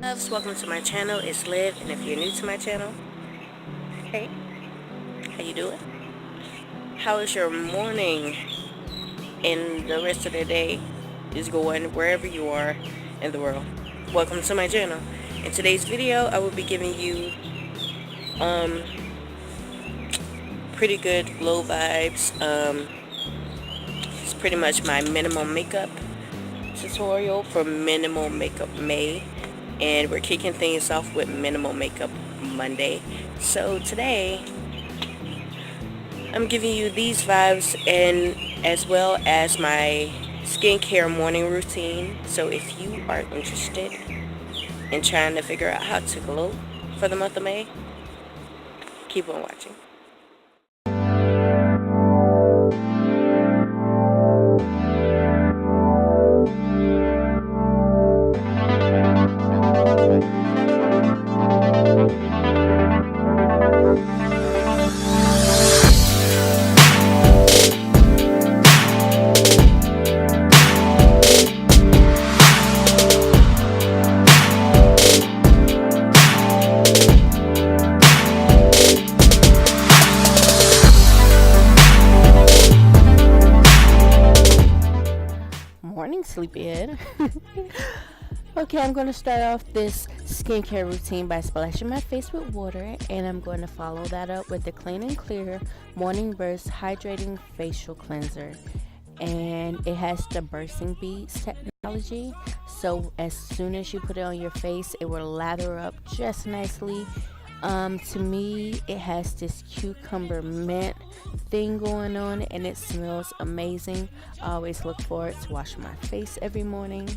Welcome to my channel. It's Liv, and if you're new to my channel, hey, how you doing? How is your morning and the rest of the day is going wherever you are in the world? Welcome to my channel. In today's video, I will be giving you pretty good low vibes. It's pretty much my minimal makeup tutorial for Minimal Makeup May, and we're kicking things off with Minimal Makeup Monday. So today I'm giving you these vibes, and as well as my skincare morning routine. So if you are interested in trying to figure out how to glow for the month of May, keep on watching. Morning, sleepyhead. Okay, I'm going to start off this skincare routine by splashing my face with water, and I'm going to follow that up with the Clean and Clear Morning Burst Hydrating Facial Cleanser. And it has the bursting beads technology, so as soon as you put it on your face, it will lather up just nicely. To me, it has this cucumber mint thing going on, and it smells amazing. I always look forward to washing my face every morning.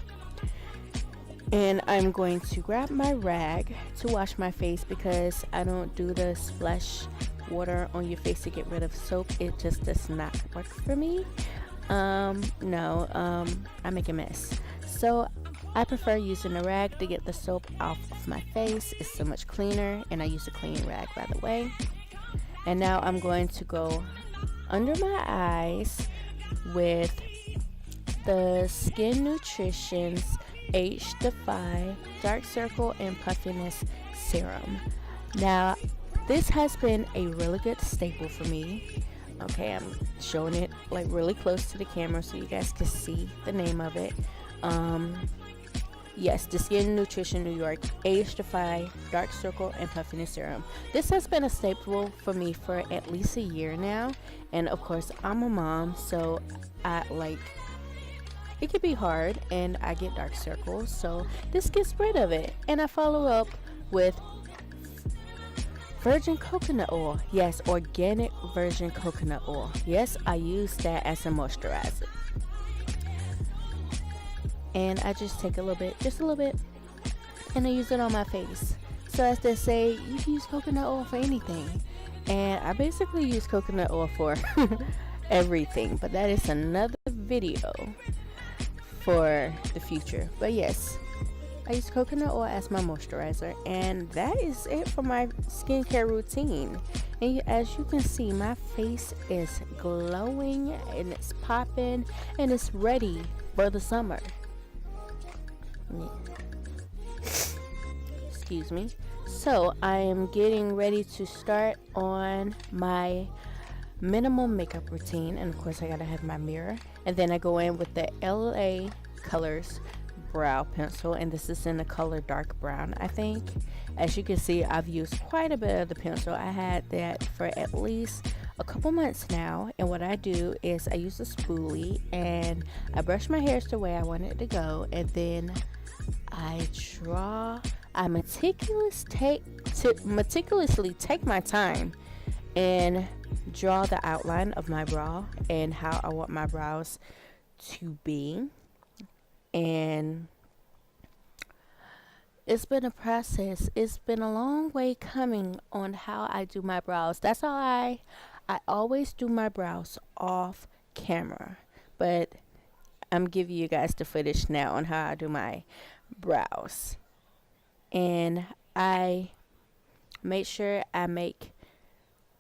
And I'm going to grab my rag to wash my face because I don't do the splash water on your face to get rid of soap. It just does not work for me. I make a mess. So I prefer using a rag to get the soap off of my face. It's so much cleaner, and I use a clean rag, by the way. And now I'm going to go under my eyes with the Skin Nutrition's Age Defy Dark Circle and Puffiness Serum. Now, this has been a really good staple for me. Okay, I'm showing it like really close to the camera so you guys can see the name of it. Yes, the Skin Nutrition New York Age Defy Dark Circle and Puffiness Serum. This has been a staple for me for at least a year now, and of course I'm a mom, so it can be hard, and I get dark circles, so this gets rid of it. And I follow up with virgin coconut oil. Yes, organic virgin coconut oil. Yes, I use that as a moisturizer. And I just take a little bit, just a little bit, and I use it on my face. So as they say, you can use coconut oil for anything. And I basically use coconut oil for everything, but that is another video for the future. But yes, I use coconut oil as my moisturizer, and that is it for my skincare routine. And as you can see, my face is glowing, and it's popping, and it's ready for the summer. Excuse me. So I am getting ready to start on my minimal makeup routine, and of course I gotta have my mirror, and then I go in with the LA Colors brow pencil, and this is in the color dark brown, I think. As you can see, I've used quite a bit of the pencil. I had that for at least a couple months now, and what I do is I use a spoolie and I brush my hairs the way I want it to go, and then I meticulously take my time and draw the outline of my brow and how I want my brows to be. And it's been a process. It's been a long way coming on how I do my brows. That's how I always do my brows off camera, but I'm giving you guys the footage now on how I do my brows. And I make sure I make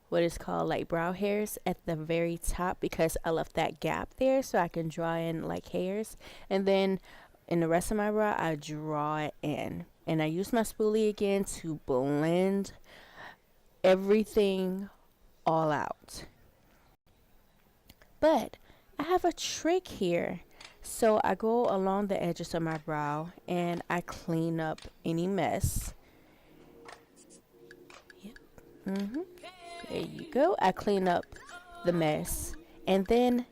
what is called like brow hairs at the very top, because I left that gap there so I can draw in like hairs, and then in the rest of my brow I draw it in. And I use my spoolie again to blend everything all out. But I have a trick here. So I go along the edges of my brow and I clean up any mess. Yep. There you go. I clean up the mess. And then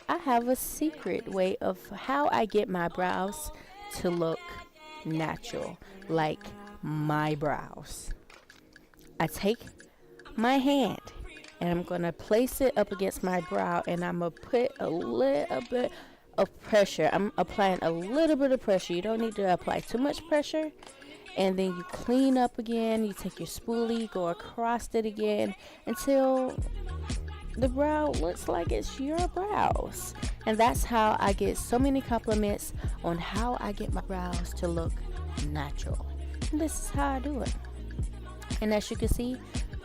I have a secret way of how I get my brows to look natural, like my brows. I take my hand and I'm going to place it up against my brow, and I'm going to put a little bit of pressure. I'm applying a little bit of pressure. You don't need to apply too much pressure. And then you clean up again. You take your spoolie, go across it again until the brow looks like it's your brows. And that's how I get so many compliments on how I get my brows to look natural. And this is how I do it. And as you can see,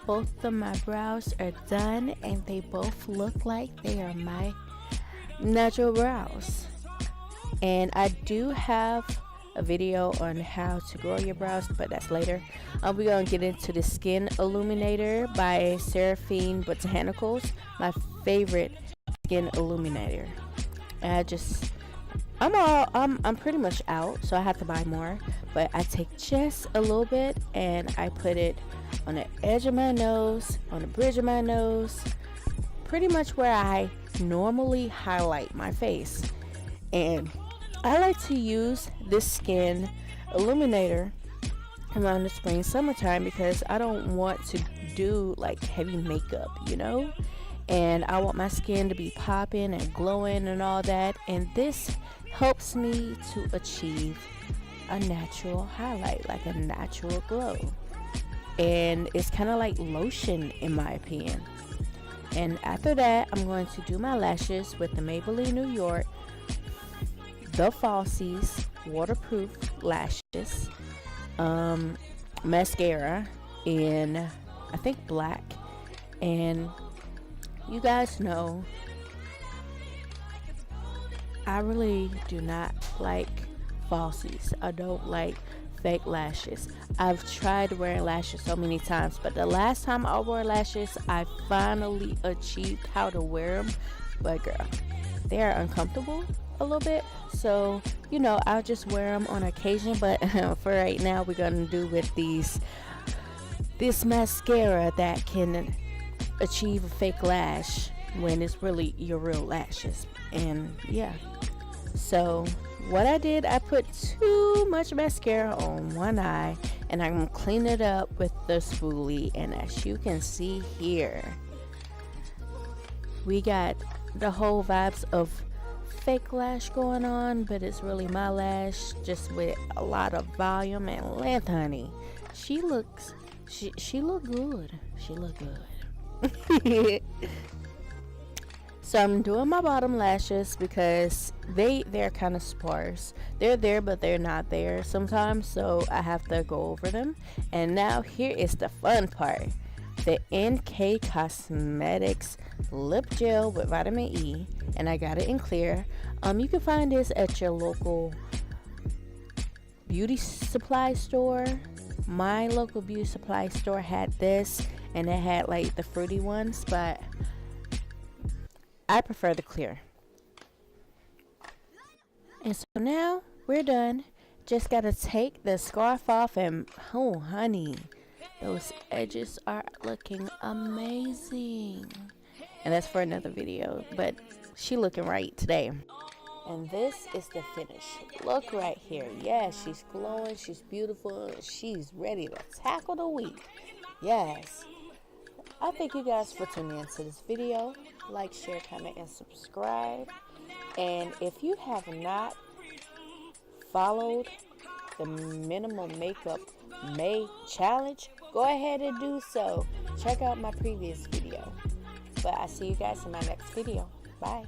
both of my brows are done and they both look like they are my natural brows. And I do have a video on how to grow your brows, but that's later. We're going to get into the Skin Illuminator by Seraphine Botanicals, my favorite skin illuminator. And I'm pretty much out, so I have to buy more, but I take just a little bit and I put it on the edge of my nose, on the bridge of my nose, pretty much where I normally highlight my face. And I like to use this skin illuminator around the spring summertime because I don't want to do like heavy makeup, you know, and I want my skin to be popping and glowing and all that, and this helps me to achieve a natural highlight, like a natural glow. And it's kind of like lotion in my opinion. And after that, I'm going to do my lashes with the Maybelline New York The Falsies waterproof lashes, mascara in I think black. And you guys know I really do not like falsies. I don't like fake lashes. I've tried wearing lashes so many times, but the last time I wore lashes, I finally achieved how to wear them. But girl, they are uncomfortable a little bit, so you know, I'll just wear them on occasion. But for right now, we're gonna do with this mascara that can achieve a fake lash when it's really your real lashes. And yeah, so what I did, I put too much mascara on one eye and I'm gonna clean it up with the spoolie. And as you can see here, we got the whole vibes of fake lash going on, but it's really my lash, just with a lot of volume and length, honey. She look good. She look good. So I'm doing my bottom lashes because they're kind of sparse. They're there, but they're not there sometimes, so I have to go over them. And now here is the fun part. The NK Cosmetics lip gel with vitamin E, and I got it in clear. You can find this at your local beauty supply store. My local beauty supply store had this, and it had like the fruity ones, but I prefer the clear. And so now we're done. Just gotta take the scarf off, and oh honey, those edges are looking amazing. And that's for another video, but she looking right today. And this is the finished look right here. Yes, she's glowing, she's beautiful, she's ready to tackle the week. Yes. I thank you guys for tuning into this video. Like, share, comment, and subscribe. And if you have not followed the Minimal Makeup May Challenge, go ahead and do so. Check out my previous video. But I see you guys in my next video. Bye.